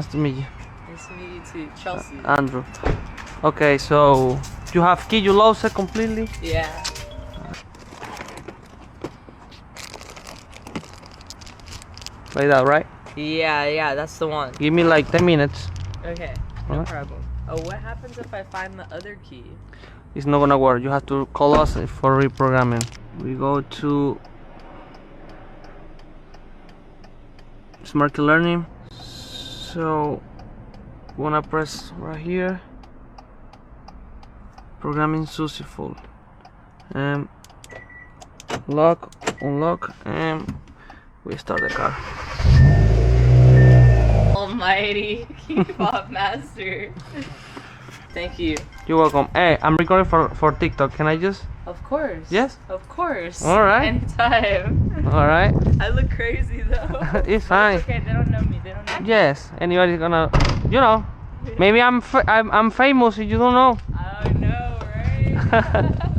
Nice to meet you. Nice to meet you too, Chelsea. Andrew. Okay, so you have key, you lost it completely? Yeah. Like that, right? Yeah, that's the one. Give me like 10 minutes. Okay, no Alright. problem. Oh, what happens if I find the other key? It's not gonna work. You have to call us for reprogramming. We go to Smart Learning. So we wanna press right here. Programming successful. Lock, unlock, and we start the car. Almighty K-pop master. Thank you. You're welcome. Hey, I'm recording for TikTok. Can I just? Of course. Yes? Of course. All right. Anytime. All right. I look crazy though. It's fine. It's okay, they don't know me. They don't know me. Yes. Anybody's gonna, you know. Maybe I'm famous. You don't know. I know, right?